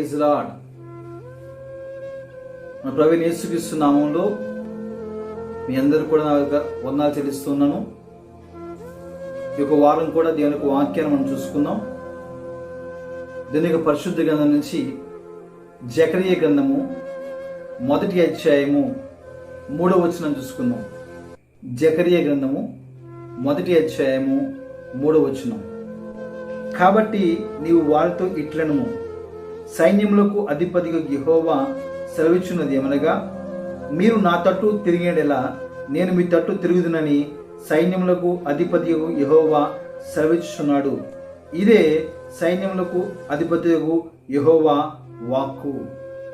Praise lord. మన ప్రభువైన యేసుక్రీస్తు నామములో మీ అందరూ కూడా నా యొక్క వందనాలు చెల్లిస్తున్నాను. ఈ యొక్క వారం కూడా దేవుని యొక్క వాక్యాన్ని మనం చూసుకుందాం. దీని యొక్క పరిశుద్ధ గ్రంథం నుంచి జకరియా గ్రంథము 1వ అధ్యాయము 3వ వచనం చూసుకుందాం. జకరియా గ్రంథము 1వ అధ్యాయము 3వ వచనం. కాబట్టి నీవు వారితో ఇట్లనుము, సైన్యములకు అధిపతిగా యెహోవా సెలవిచ్చున్నది ఏమనగా, మీరు నా తట్టు తిరిగేడెలా నేను మీ తట్టు తిరుగుదునని సైన్యములకు అధిపతియగు యెహోవా సెలవిచ్చుచున్నాడు. ఇదే సైన్యములకు అధిపతియగు యెహోవా వాక్కు.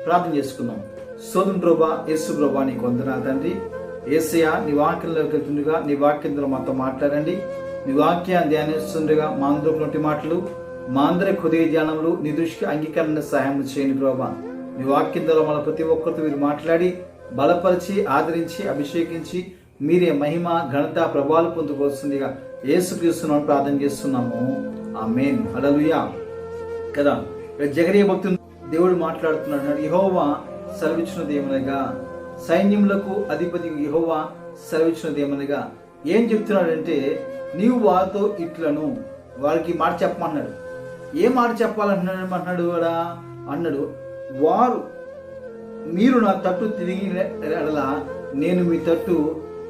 ప్రార్థన చేసుకుందాం. స్తోత్రం ప్రభువా, యేసు ప్రభువా, నీకు వందనాలు తండ్రి. యేసయ్యా, నీ వాక్యంలోకి వెళ్తుండగా నీ వాక్యంతో మాతో మాట్లాడండి. నీ వాక్యాన్ని ధ్యానిస్తుండగా మా అందరి మాటలు, మా అందరి హృదయ ధ్యానములు నీ దృష్టికి అంగీకరణ సహాయం చేయండి ప్రభువా. నీ వాక్యం ద్వారా మన ప్రతి ఒక్కరితో మీరు మాట్లాడి బలపరిచి ఆదరించి అభిషేకించి మీరే మహిమ ఘనత ప్రభావాలు పొందుకోవలసిందిగా యేసుక్రీస్తును ప్రార్థన చేస్తున్నాము. ఆమేన్. హల్లెలూయా. కదా, జకరియా భక్తుడు దేవుడు మాట్లాడుతున్నాడు. యెహోవా సెలవిచ్చినది ఏమనగా, సైన్యములకు అధిపతి యెహోవా సెలవిచ్చినది ఏమనగా, ఏం చెప్తున్నాడంటే, నీవు వారితో ఇట్లను, వారికి మాట చెప్పమన్నాడు. ఏ మాట చెప్పాలంటున్నాడు కూడా అన్నాడు, వారు మీరు నా తట్టు తిరిగి నేను మీ తట్టు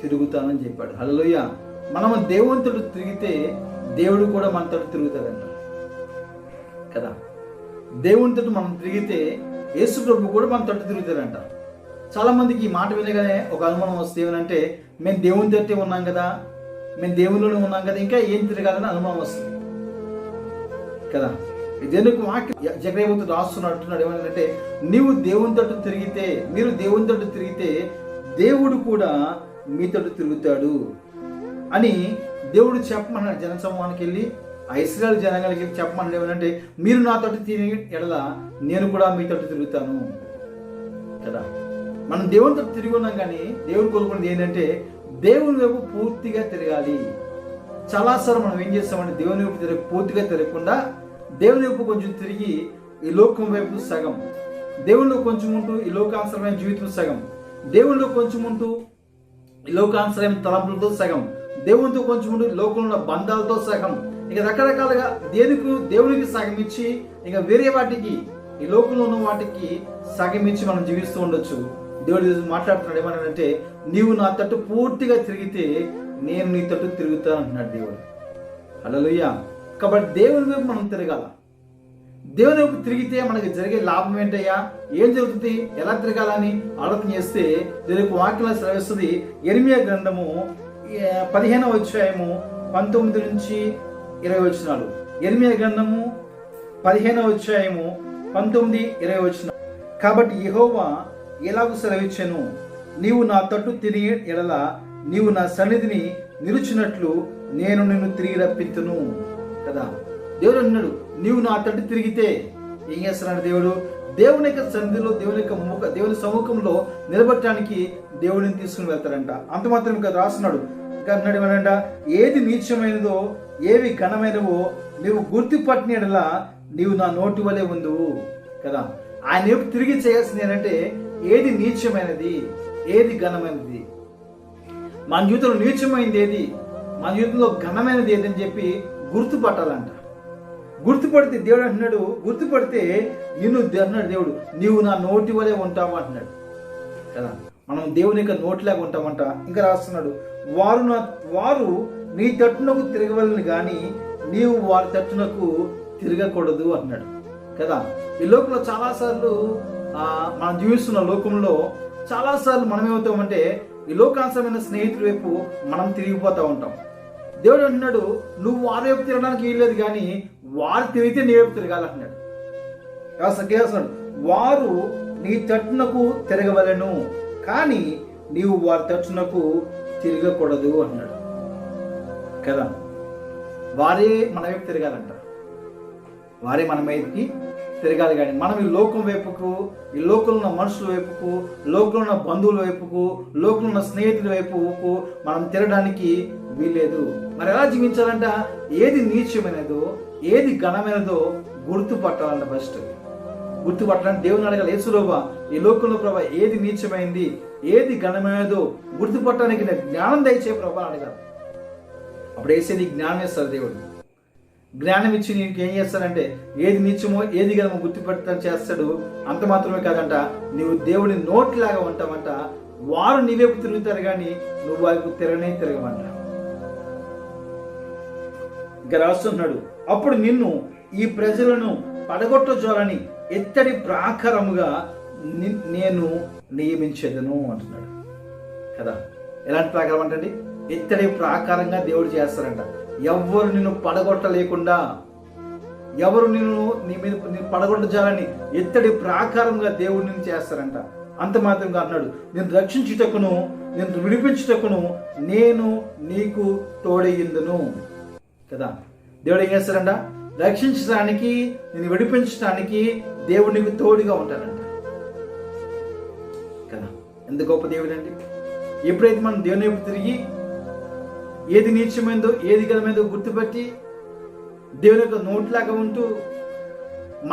తిరుగుతానని చెప్పాడు. హల్లెలూయా. మనం దేవుని తట్టు తిరిగితే దేవుడు కూడా మన తట్టు తిరుగుతాడంట కదా. దేవుని తట్టు మనం తిరిగితే యేసు ప్రభు కూడా మన తట్టు తిరుగుతాడంట. చాలా మందికి ఈ మాట వినగానే ఒక అనుమానం వస్తే ఏమనంటే, మేము దేవుని తట్టే ఉన్నాం కదా, మేము దేవునిలోనే ఉన్నాం కదా, ఇంకా ఏం తిరగాలని అనుమానం వస్తుంది కదా. దేవునికి వాక్యం జకరియా భక్తుడు రాస్తున్నాడు ఏమంటే, నీవు దేవుని తట్టు తిరిగితే, మీరు దేవుని తట్టు తిరిగితే దేవుడు కూడా మీ తట్టు తిరుగుతాడు అని దేవుడు చెప్పమన్నాడు. జన సమూహానికి వెళ్ళి, ఆ ఇశ్రాయేలు జనాంగానికి వెళ్ళి చెప్పమన్నాడు ఏమంటే, మీరు నా తట్టు తిరిగి ఎడల నేను కూడా మీ తట్టు తిరుగుతాను కదా. మనం దేవుని తట్టు తిరిగి ఉన్నాం, కానీ దేవుడు కోరుకున్నది ఏంటంటే దేవుని వైపు పూర్తిగా తిరగాలి. చాలాసార్లు మనం ఏం చేస్తామంటే, దేవుని వైపు పూర్తిగా తిరగకుండా దేవుని వైపు కొంచెం తిరిగి ఈ లోకం వైపు సగం, దేవునిలో కొంచెం ఉంటూ ఈ లోకానుసరమైన జీవితం సగం, దేవునిలో కొంచెం ఉంటూ ఈ లోకానుసరమైన తలంపులతో సగం, దేవునితో కొంచెం ఉంటూ లోకంలో ఉన్న బంధాలతో సగం, ఇక రకరకాలుగా దేవునికి సగం ఇచ్చి, ఇక వేరే వాటికి ఈ లోకంలో ఉన్న వాటికి సగం ఇచ్చి మనం జీవిస్తూ ఉండొచ్చు. దేవుడు మాట్లాడుతున్నాడు ఏమన్నాడంటే, నీవు నా తట్టు పూర్తిగా తిరిగితే నేను నీ తట్టు తిరుగుతాను అంటున్నాడు దేవుడు. హల్లెలూయా. కాబట్టి దేవుని వైపు మనం తిరగాల. దేవుని వైపు తిరిగితే మనకి జరిగే లాభం ఏంటయ్యా, ఏం జరుగుతుంది, ఎలా తిరగాలని ఆలోచన చేస్తే దేవునికి వాక్యం సెలవిస్తుంది. యెరెమీయా గ్రంథము 15వ అధ్యాయము 19 నుంచి 20 వచనాలు. యెరెమీయా గ్రంథము 15వ అధ్యాయము 19, 20 వచనాలు. కాబట్టి యెహోవా ఎలాగూ సెలవిచ్చెను, నీవు నా తట్టు తిరిగి ఎడల నీవు నా సన్నిధిని నిలుచున్నట్లు నేను నిన్ను తిరిగి రప్పింతును కదా. దేవుడు అన్నాడు, నీవు నా తట్టు తిరిగితే ఏం చేస్తున్నాడు దేవుడు, దేవుని యొక్క సన్నిధిలో దేవుని సముఖంలో నిలబెట్టడానికి దేవుడిని తీసుకుని వెళ్తాడంట. అంత మాత్రం కదా రాస్తున్నాడు. అన్నాడు ఏమనంట, ఏది నీచమైనదో ఏవి ఘనమైనవో నీవు గుర్తుపట్టిన ఎడల నీవు నా నోటి వలె ఉందువు కదా. ఆయన వైపు తిరిగి చేయాల్సింది ఏంటంటే, ఏది నీచమైనది, ఏది ఘనమైనది, మన జీవితంలో నీచమైనది ఏది, మన జీవితంలో ఘనమైనది ఏదని చెప్పి గుర్తుపట్టాలంట. గుర్తుపడితే దేవుడు అంటున్నాడు, గుర్తుపడితే అన్నాడు దేవుడు, నీవు నా నోటి వలె ఉంటావు అంటున్నాడు కదా. మనం దేవుని యొక్క నోటిలాగా ఉంటామంట. ఇంకా రాస్తున్నాడు, వారు నీ తట్టునకు తిరగవలని కానీ నీవు వారి తట్టునకు తిరగకూడదు అన్నాడు కదా. ఈ లోకంలో చాలాసార్లు మనం జీవిస్తున్న లోకంలో చాలాసార్లు మనం ఏమవుతామంటే, ఈ లోకానుసరమైన స్నేహితుల వైపు మనం తిరిగిపోతూ ఉంటాం. దేవుడు అంటున్నాడు, నువ్వు వారి వైపు తిరగడానికి వీల్లేదు, కానీ వారు తిరిగితే నీ వైపు తిరగాలంటున్నాడు. వారు నీ తట్టునకు తిరగవలెను కానీ నీవు వారి తట్టునకు తిరగకూడదు అన్నాడు కదా. వారే మన వైపు తిరగాలంట, వారే మన వైపుకి తిరగాలి. కానీ మనం ఈ లోకం వైపుకు, ఈ లోకంలో ఉన్న మనుషుల వైపుకు, లోకంలో ఉన్న బంధువుల వైపుకు, లోకంలో ఉన్న స్నేహితుల వైపుకు మనం తిరగడానికి వీలేదు. మరి ఎలా జీవించాలంట, ఏది నీచమైనదో ఏది ఘనమైనదో గుర్తుపట్టాలంట. ఫస్ట్ గుర్తుపట్టడానికి దేవుని అడగాలి. యేసులోబా, ఈ లోకంలో ప్రభా ఏది నీచమైంది, ఏది ఘనమైనదో గుర్తుపట్టడానికి నాకు జ్ఞానం దయచే ప్రభా అని అడగాలి. అప్పుడు వేసే నీకు జ్ఞానం ఇస్తారు దేవుడు. జ్ఞానం ఇచ్చి నీకు ఏం చేస్తాడంటే ఏది నీచమో ఏది ఘనమో గుర్తుపట్టడం చేస్తాడు. అంత మాత్రమే కాదంట, నువ్వు దేవుడి నోటిలాగా ఉంటావంట. వారు నీ వైపు తిరుగుతారు కానీ నువ్వు వైపు తిరగమంట. ఇంకా రాస్తున్నాడు, అప్పుడు నిన్ను ఈ ప్రజలను పడగొట్టజాలని ఎత్తడి ప్రాకారముగా నేను నియమించేదను అంటున్నాడు కదా. ఎలాంటి ప్రాకారం అంటే ఎత్తడి ప్రాకారంగా దేవుడు చేస్తారంట. ఎవరు నిన్ను పడగొట్టలేకుండా, ఎవరు నీ మీద పడగొట్టజాలని ఎత్తడి ప్రాకారంగా దేవుడు నిన్ను చేస్తారంట. అంత మాత్రంగా అన్నాడు, నేను రక్షించుటకును నేను విడిపించుటకును నేను నీకు తోడయ్యిందును కదా. దేవుడు ఏం చేస్తారంట, రక్షించడానికి నేను విడిపించడానికి దేవుడు నీకు తోడుగా ఉంటాడంట కదా. ఎంత గొప్ప దేవుడు అండి. ఎప్పుడైతే మనం దేవుని వైపు తిరిగి ఏది నీచమైందో ఏది ఘనమైందో గుర్తుపట్టి దేవుని యొక్క నోటిలాగా ఉంటూ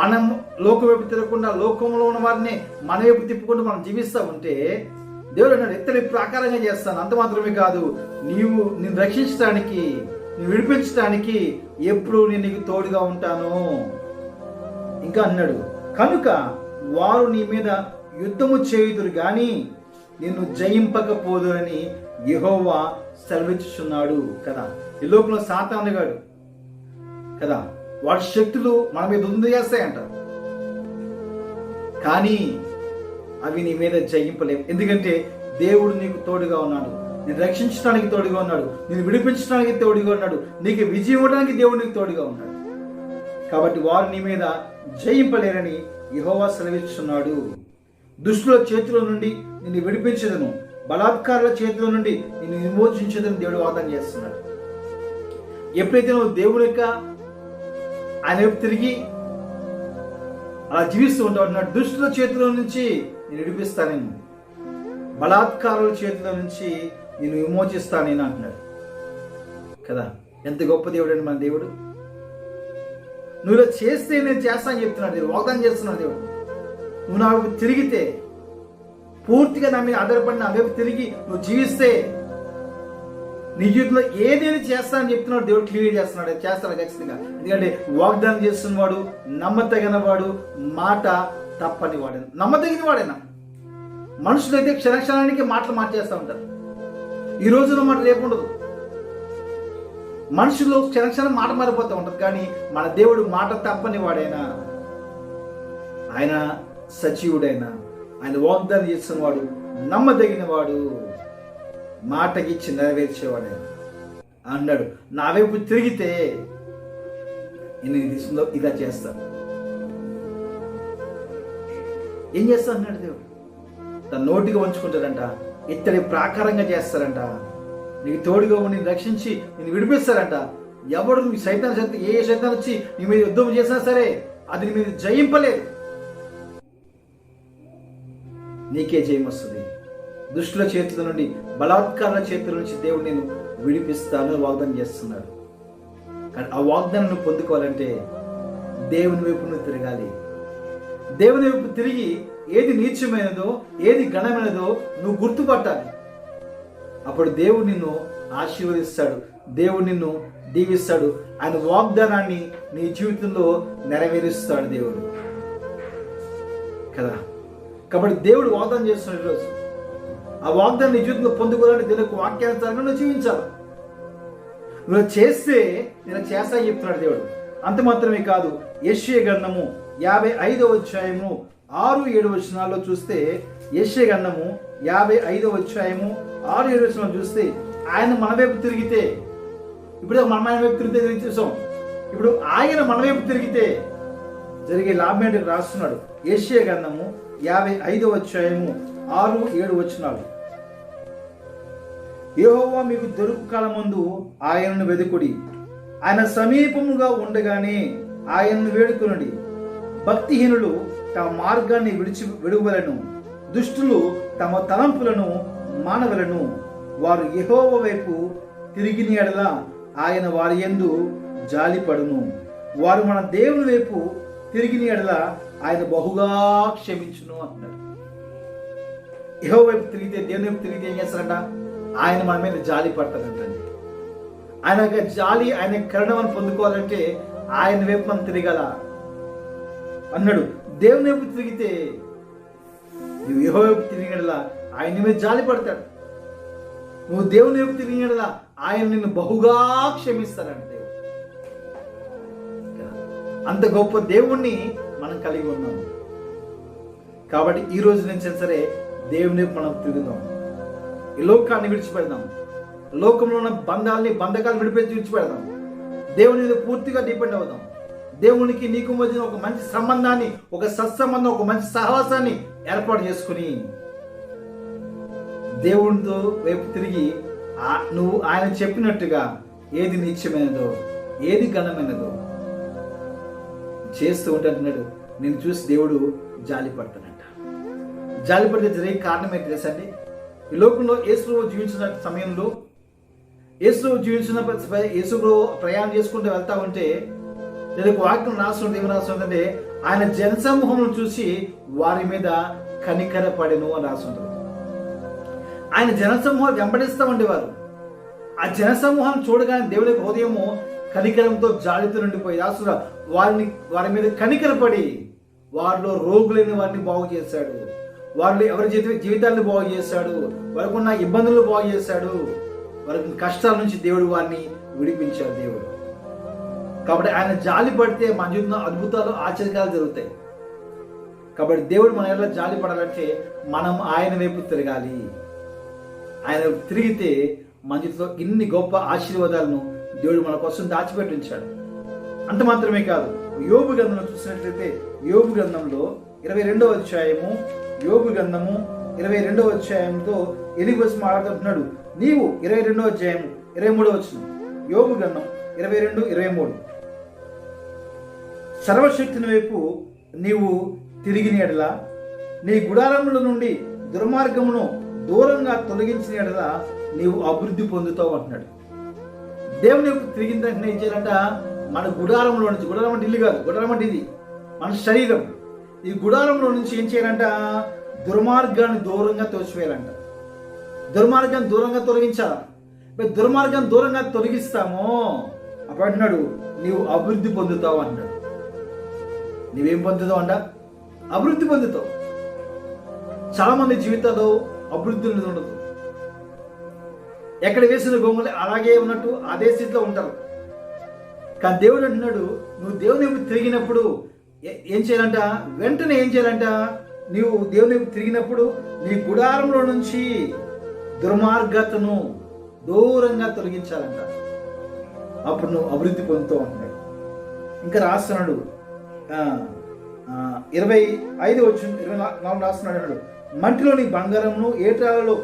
మనం లోకం వైపు తిరగకుండా లోకంలో ఉన్న వారిని మన వైపు తిప్పుకుంటూ మనం జీవిస్తూ ఉంటే దేవుడు అన్నాడు, ఎత్తడి ప్రాకారంగా చేస్తాను. అంత మాత్రమే కాదు, నేను రక్షించడానికి, నేను విడిపించడానికి ఎప్పుడు నేను నీకు తోడుగా ఉంటాను. ఇంకా అన్నాడు, కనుక వారు నీ మీద యుద్ధము చేయుదురు గాని నిన్ను జయింపకపోదురని యెహోవా సెలవిచ్చుచున్నాడు కదా. ఈ లోకంలో సాతానుగాడు కదా, వాడి శక్తులు మన మీద ఉంది చేస్తాయంట, కానీ అవి నీ మీద జయింపలేవు. ఎందుకంటే దేవుడు నీకు తోడుగా ఉన్నాడు. నేను రక్షించడానికి తోడుగా ఉన్నాడు, నేను విడిపించడానికి తోడుగా ఉన్నాడు, నీకు విజయం ఇవ్వడానికి దేవుడు నీకు తోడుగా ఉన్నాడు. కాబట్టి వారు నీ మీద జయింపలేరని యెహోవా సెలవిస్తున్నాడు. దుష్టుల చేతిలో నుండి నిన్ను విడిపించదను, బలాత్కారుల చేతిలో నుండి నిన్ను విమోచించదని దేవుడు వాగ్దానం చేస్తున్నాడు. ఎప్పుడైతే నువ్వు దేవుని యొక్క ఆయన వైపు తిరిగి అలా జీవిస్తూ ఉంటావు అన్నాడు, దుష్టుల చేతిలో నుంచి నేను విడిపిస్తాను, బలాత్కారుల చేతిలో నుంచి నేను విమోచిస్తాను అంటున్నాడు కదా. ఎంత గొప్ప దేవుడు అండి మన దేవుడు. నువ్వు ఇలా చేస్తే నేను చేస్తానని చెప్తున్నాడు దేవుడు, వాగ్దానం చేస్తున్నాడు దేవుడు. నువ్వు నా వైపు తిరిగితే, పూర్తిగా నా మీద ఆధారపడి నా వైపు తిరిగి నువ్వు జీవిస్తే నీ జీవితంలో ఏదేది చేస్తానని చెప్తున్నాడు దేవుడు. క్లియర్ చేస్తాడు ఖచ్చితంగా. ఎందుకంటే వాగ్దానం చేస్తున్నవాడు నమ్మతగిన వాడు, మాట తప్పని వాడేనా, నమ్మదగిన వాడేనా. మనుషులైతే క్షణక్షణానికి మాటలు మార్చేస్తూ ఉంటారు. ఈ రోజున మాట రేపు ఉండదు. మనుషులు క్షణక్షణం మాట మారిపోతూ ఉంటారు, కానీ మన దేవుడు మాట తప్పని వాడైనా, ఆయన సజీవుడైనా, ఆయన వాగ్దానం చేస్తున్నవాడు, నమ్మదగిన వాడు, మాటకిచ్చి నెరవేర్చేవాడైనా అన్నాడు. నా వైపు తిరిగితే నేను ఈ దిశలో ఇలా చేస్తాను. ఏం చేస్తా అన్నాడు దేవుడు. తన నోటిగా ఉంచుకుంటాడంట, ఇత్తడి ప్రాకారంగా చేస్తారంట, నీకు తోడుగా ఉండి రక్షించి నేను విడిపిస్తారంట. ఎవడు నీ సైతాన్ శక్తి, ఏ సైతాన్ వచ్చి నీ మీద యుద్ధం చేసినా సరే అది నీ మీద జయింపలేదు, నీకే జయం వస్తుంది. దుష్టుల చేతుల నుండి, బలాత్కారుల చేతుల నుంచి దేవుడు నేను విడిపిస్తాను వాగ్దానం చేస్తున్నాడు. కానీ ఆ వాగ్దానం నువ్వు పొందుకోవాలంటే దేవుని వైపు నువ్వు తిరగాలి. దేవుని వైపు తిరిగి ఏది నీచమైనదో ఏది ఘనమైనదో నువ్వు గుర్తుపట్టాలి. అప్పుడు దేవుడు నిన్ను ఆశీర్వదిస్తాడు, దేవుడు నిన్ను దీవిస్తాడు, ఆయన వాగ్దానాన్ని నీ జీవితంలో నెరవేరుస్తాడు దేవుడు కదా. కాబట్టి దేవుడు వాగ్దానం చేస్తున్నాడు ఈరోజు. ఆ వాగ్దానం నీ జీవితంలో పొందుకోవాలంటే దేవునికి వాక్యానుసారంగా నువ్వు జీవించాలి. నువ్వు చేస్తే నేను చేస్తా చెప్తున్నాడు దేవుడు. అంత మాత్రమే కాదు, యెషయా గ్రంథము 55వ అధ్యాయము 6-7 వచనాల్లో చూస్తే, యెషయా గ్రంథము 55వ అధ్యాయము 6-7 వచనాలు చూస్తే, ఆయన మన వైపు తిరిగితే, ఇప్పుడు మన వైపు తిరిగితే చూసాం, ఇప్పుడు ఆయన మన వైపు తిరిగితే జరిగే లాభం ఏంటి రాస్తున్నాడు. యెషయా గ్రంథము 55వ అధ్యాయము 6-7 వచనాలు. యెహోవా మీకు దొరుకు కాలమందు ఆయనను వెదుకుడి, ఆయన సమీపముగా ఉండగానే ఆయనను వేడుకొనుడి. భక్తిహీనులు తమ మార్గాన్ని విడువలను, దుష్టులు తమ తలంపులను మానవలను. వారు యెహోవా వైపు తిరిగిన యెడల ఆయన వారి యందు జాలిపడును. వారు మన దేవుని వైపు తిరిగిన యెడల ఆయన బహుగా క్షమించును అంటున్నాడు. యెహోవా వైపు తిరిగితే, దేవుని వైపు తిరిగితే ఏం చేస్తారంట? ఆయన మన మీద జాలి పడతాడంటండి. ఆయన యొక్క జాలి, ఆయన కరుణను పొందుకోవాలంటే ఆయన వైపు మనం తిరగాల అన్నాడు. దేవుని వైపు తిరిగితే, నువ్వు యెహోవా వైపు తిరిగినలా ఆయన మీద జాలి పడతాడు. నువ్వు దేవుని వైపు తిరిగినలా ఆయన నిన్ను బహుగా క్షమిస్తాడంట. అంత గొప్ప దేవుణ్ణి మనం కలిగి ఉన్నాము. కాబట్టి ఈ రోజు నుంచి సరే దేవుని వైపు మనం తిరుగుదాం. ఈ లోకాన్ని విడిచిపెడదాం. లోకంలో ఉన్న బంధకాలు విడిచిపెడదాం. దేవుని మీద పూర్తిగా డిపెండ్ అవుదాం. దేవునికి నీకు మధ్యన ఒక మంచి సంబంధాన్ని, ఒక సత్సంబంధం, ఒక మంచి సహవాసాన్ని ఏర్పాటు చేసుకుని దేవునితో వైపు తిరిగి నువ్వు ఆయన చెప్పినట్టుగా ఏది నిత్యమైనదో, ఏది ఘనమైనదో చేస్తూ ఉంటున్నాడు. నేను చూసి దేవుడు జాలి పడతాడంట. జాలి పడితే జరిగే కారణం ఏంటి తెలుసా అండి? ఈ లోకంలో యేసు జీవించిన సమయంలో, యేసు ప్రయాణం చేసుకుంటూ వెళ్తా ఉంటే నేను వాక్యం రాస్తుంటే ఏమి రాస్తుందంటే, ఆయన జనసమూహం చూసి వారి మీద కనికర పడెను అని రాస్తుంటారు. ఆయన జనసమూహం వెంబడిస్తూ ఉండేవారు. ఆ జనసమూహం చూడగానే దేవుడి హృదయము కనికరంతో జాలితో నిండిపోయి రాస్తున్నారు. వారి మీద కనికరపడి వారిలో రోగులైన వారిని బాగు చేశాడు. వారిలో ఎవరి జీవితాలను బాగు చేశాడు. వారికి ఉన్న ఇబ్బందులు బాగు చేశాడు. వారికి కష్టాల నుంచి దేవుడు వారిని విడిపించాడు దేవుడు. కాబట్టి ఆయన జాలి పడితే మన జీవితంలో అద్భుతాలు, ఆశ్చర్యాలు జరుగుతాయి. కాబట్టి దేవుడు మన ఎలా జాలి పడాలంటే మనం ఆయన వైపు తిరగాలి. ఆయన తిరిగితే మన జీవితంలో ఇన్ని గొప్ప ఆశీర్వాదాలను దేవుడు మన కోసం దాచిపెట్టి ఉంచాడు. అంత మాత్రమే కాదు, యోబు గ్రంథంలో చూసినట్లయితే యోబు గ్రంథంలో 22వ అధ్యాయము, యోబు గ్రంథము 22వ అధ్యాయంతో 8 వచనం మాట్లాడుతున్నాడు. నీవు 22వ అధ్యాయము 23వ వచనం, యోబు గ్రంథం 22:23, సర్వశక్తిని వైపు నీవు తిరిగిన యెడల, నీ గుడారముల నుండి దుర్మార్గమును దూరంగా తొలగించిన యెడల నీవు అభివృద్ధి పొందుతావు అంటున్నాడు. దేవుని వైపు తిరిగిన వెంటనే ఏం చేయాలంట? మన గుడారంలో నుంచి, గుడారం అంటే ఇల్లు కాదు, గుడారం అంటే ఇది మన శరీరం. ఈ గుడారంలో నుంచి ఏం చేయాలంట? దుర్మార్గాన్ని దూరంగా తోచివేయాలంట. దుర్మార్గాన్ని దూరంగా తొలగించాలా? దుర్మార్గాన్ని దూరంగా తొలగిస్తామో అప్పుడు అంటున్నాడు, నీవు అభివృద్ధి పొందుతావు అంటాడు. నీవేం పొందుతావు అంట? అభివృద్ధి పొందుతావు. చాలా మంది జీవితాల్లో అభివృద్ధి ఉండదు. ఎక్కడ వేసిన గొంగళి అలాగే ఉన్నట్టు అదే స్థితిలో ఉంటారు. కానీ దేవుడు అంటున్నాడు, నువ్వు దేవుని వైపు తిరిగినప్పుడు ఏం చేయాలంట? వెంటనే ఏం చేయాలంట? నీవు దేవుని వైపు తిరిగినప్పుడు నీ గుడారంలో నుంచి దుర్మార్గతను దూరంగా తొలగించాలంట. అప్పుడు నువ్వు అభివృద్ధి పొందుతావు అంటున్నాడు. ఇంకా రాస్తున్నాడు 25:24 రాస్తున్నాడు అన్నాడు, మంటిలోని బంగారమును ఏటాలలో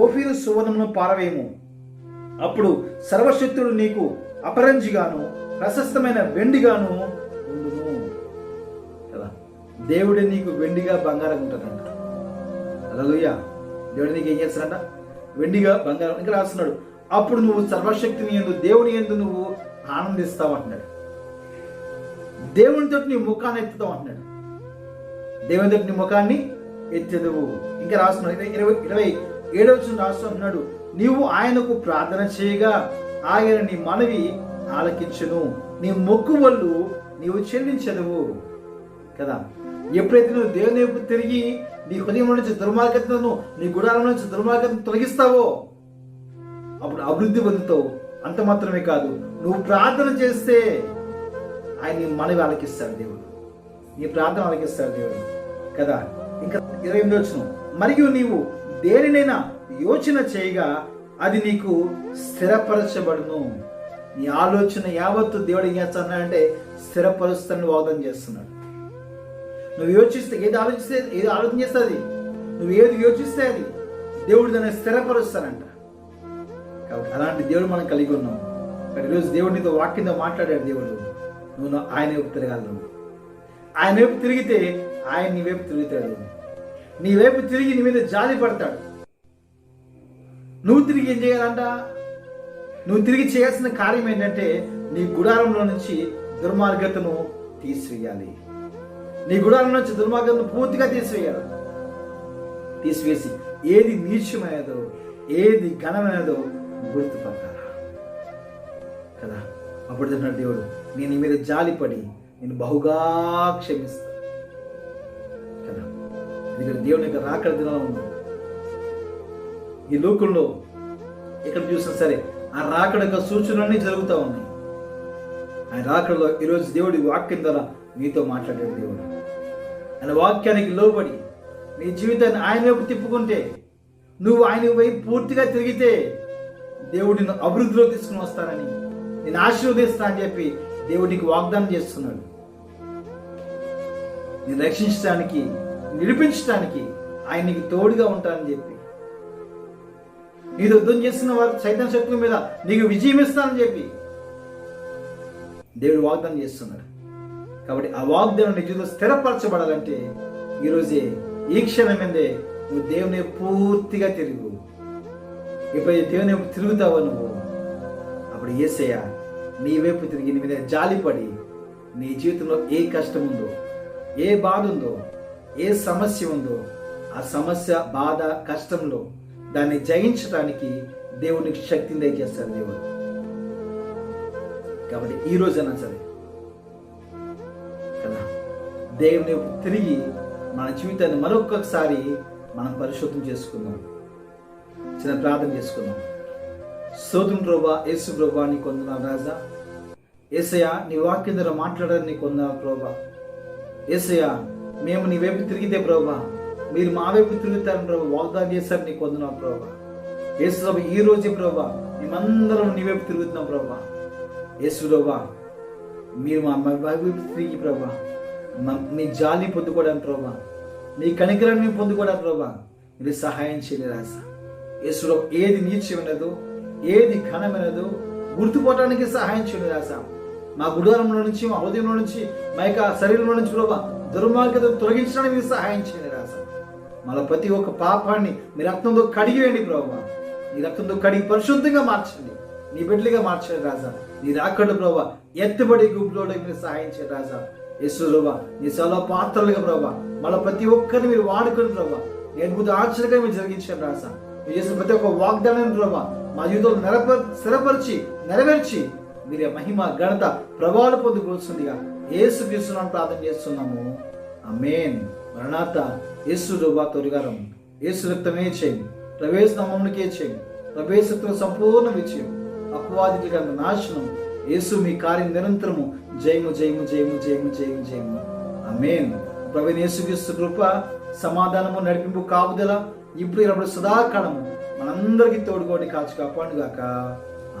ఓఫీరు సువర్ణమును పారవేయము, అప్పుడు సర్వశక్తుడు నీకు అపరంజిగాను ప్రశస్తమైన వెండిగాను ఉండును కదా. దేవుడే నీకు వెండిగా బంగారం ఉంటాడంట. హల్లెలూయా. దేవుడు నీకు ఏం చేస్తాడంట? వెండిగా బంగారం. ఇంకా రాస్తున్నాడు, అప్పుడు నువ్వు సర్వశక్తిని యందు, దేవుని యందు నువ్వు ఆనందిస్తావు అంటున్నాడు. దేవునితో నీ ముఖాన్ని ఎత్తుతావు అంటున్నాడు. దేవునితో నీ ముఖాన్ని ఎత్తెదవు. ఇంకా రాస్తున్నాడు 27వ వచనం రాస్తున్నాడు, నీవు ఆయనకు ప్రార్థన చేయగా ఆయన నీ మనవి ఆలకించును, నీ మొక్కుబళ్ళు నీవు చెల్లించదువు కదా. ఎప్పుడైతే నువ్వు దేవుని వైపు తిరిగి నీ హృదయం నుంచి దుర్మార్గతను, నీ గుడారం నుంచి దుర్మార్గతను తొలగిస్తావో అప్పుడు అభివృద్ధి పొందుతావు. అంత మాత్రమే కాదు, నువ్వు ప్రార్థన చేస్తే ఆయన నీ మనవి ఆలకిస్తాడు దేవుడు. నీ ప్రార్థన ఆలకిస్తాడు దేవుడు కదా. ఇంకా 28వ వచనం, మరియు నీవు దేనినైనా యోచన చేయగా అది నీకు స్థిరపరచబడును. నీ ఆలోచన యావత్తు దేవుడు ఏం చేస్తున్నాడంటే స్థిరపరుస్తానని వాగ్దానం చేస్తున్నాడు. నువ్వు యోచిస్తే ఏది ఆలోచన చేస్తుంది, నువ్వు ఏది యోచిస్తే అది దేవుడు దాన్ని స్థిరపరుస్తానంట. కాబట్టి అలాంటి దేవుడు మనం కలిగి ఉన్నాం. ఈరోజు దేవుడు నీతో వాక్యంతో మాట్లాడాడు. దేవుడు నువ్వు ఆయన వైపు తిరగాలి. నువ్వు ఆయన వైపు తిరిగితే ఆయన నీ వైపు తిరుగుతాడు. నీ వైపు తిరిగి నీ మీద జాలి పడతాడు. నువ్వు తిరిగి ఏం చేయాలంట? నువ్వు తిరిగి చేయాల్సిన కార్యం ఏంటంటే నీ గుడారంలో నుంచి దుర్మార్గతను తీసివేయాలి. నీ గుడారం నుంచి దుర్మార్గం పూర్తిగా తీసివేసి ఏది నీచమైనదో ఏది ఘనమైనదో గుర్తుపట్టాలా కదా. అప్పుడు చెప్పిన దేవుడు, నేను నీ మీద జాలిపడి నేను బహుగా క్షమిస్తాను కదా. ఎందుకంటే దేవుని యొక్క రాకడ దినాలు ఉన్నాం. ఈ లోకంలో ఎక్కడ చూసినా సరే ఆ రాకడ యొక్క సూచనలన్నీ జరుగుతూ ఉన్నాయి. ఆయన రాకడలో ఈరోజు దేవుడి వాక్యం ద్వారా నీతో మాట్లాడాడు దేవుడు. ఆయన వాక్యానికి లోబడి నీ జీవితాన్ని ఆయన వైపు తిప్పుకుంటే, నువ్వు ఆయన వైపు పూర్తిగా తిరిగితే దేవుడు నిన్ను అభివృద్ధిలో తీసుకుని వస్తానని, నేను ఆశీర్వదిస్తా అని చెప్పి దేవుడికి వాగ్దానం చేస్తున్నాడు. నేను రక్షించడానికి, నిడిపించడానికి ఆయన నీకు తోడుగా ఉంటానని చెప్పి, నీతో యుద్ధం చేస్తున్న వారు సైతాన్ శక్తుల మీద నీకు విజయం ఇస్తానని చెప్పి దేవుడు వాగ్దానం చేస్తున్నాడు. కాబట్టి ఆ వాగ్దానం నీ జీవితంలో స్థిరపరచబడాలంటే ఈరోజే ఈ క్షణమైందే నువ్వు దేవుని పూర్తిగా తిరుగు. ఎప్పుడైతే దేవుని వైపు తిరుగుతావో నువ్వు, అప్పుడు యేసయ్య నీ వైపు తిరిగి నీ మీద జాలిపడి నీ జీవితంలో ఏ కష్టం ఉందో, ఏ బాధ ఉందో, ఏ సమస్య ఉందో, ఆ సమస్య, బాధ, కష్టంలో దాన్ని జయించడానికి దేవునికి శక్తిని దయచేస్తాడు దేవుడు. కాబట్టి ఈ రోజైనా సరే కదా దేవుని తిరిగి మన జీవితాన్ని మరొకసారి మనం పరిశుద్ధం చేసుకుందాం. చిన్న ప్రార్థన చేసుకుందాం. స్తోత్రం ప్రభువా, యేసు ప్రభువా, నీ కొందనాలు రాజా. యేసయ్య, నీ వాక్యం ద్వారా మాట్లాడాలని నీ కొందనాలు ప్రభువా. యేసయ్య, మేము నీ వైపు తిరిగితే ప్రభువా, మీరు మా వైపు తిరుగుతారని ప్రభు వాగ్దానం చేశారు. నీ కొందనాలు ప్రభువా. యేసు ప్రభు, ఈ రోజే ప్రభువా మేమందరం నీ వైపు తిరుగుతున్నాం ప్రభువా. యేసు ప్రభువా, మీరు మా వైపు తిరిగి ప్రభువా మీ జాలి పొందుకోవడానికి ప్రభువా, మీ కనికరాన్ని పొందుకోవడానికి ప్రభువా మీరు సహాయం చేయలేదు రాజా. యేసు ప్రభు, ఏది నీచమైనదో, ఏది ఘనమైనదో గుర్తుపోవడానికి సహాయం చేయలేదు రాజా. మా గుడారంలో నుంచి, మా హృదయంలో నుంచి, మా యొక్క శరీరంలో నుంచి ప్రభువా దుర్మార్గతను తొలగించడానికి మీరు సహాయం చేయలేదు రాజా. మళ్ళీ ప్రతి ఒక్క పాపాన్ని మీ రక్తంతో కడిగివేయండి ప్రభువా. నీ రక్తంతో కడిగి పరిశుద్ధంగా మార్చండి, నీ బిడ్డలుగా మార్చండి రాజా. నీ రాకడ ప్రభా ఎత్తుబడి గుంపులో మీరు సహాయం చేయండి రాజా. యేసు ప్రభువా, నీ చాలా పాత్రలుగా ప్రభా మళ్ళీ ప్రతి ఒక్కరిని మీరు వాడుకొని ప్రభా అద్భుత ఆశ్చర్యంగా మీరు జరిగించండి రాజా. మీరు చేసిన ప్రతి ఒక్క వాగ్దానాన్ని ప్రభా మా జీవితంలో స్థిరపరిచి నెరవేర్చి మీరే మహిమ, ఘనత, ప్రభావాలు పొందుకోవచ్చుందిగా యేసు క్రీస్తునామమున ప్రార్థన చేస్తున్నాము. ఆమేన్. మరణాత. యేసు ప్రభువా త్వరగారం. యేసు రక్తమే చేయండి, ప్రవేశ నామమునకే చేయండి. ప్రవేశత్వం సంపూర్ణ విజయం, అపవాదికి నాశనం. యేసు మీ కార్యం నిరంతరము జయము జయము జయము జయము జయము జయము. ఆమేన్. ప్రభువైన యేసుక్రీస్తు కృప, సమాధానము, నడిపింపు, కాపుదల ఇప్పుడు ఇరవై సదాకాలము మనందరికీ తోడుకోండి, కాచి కాపాడుగాక.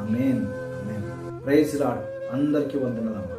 ఆమేన్. ఆమేన్. Praise lord. అందరికీ వందనాలు.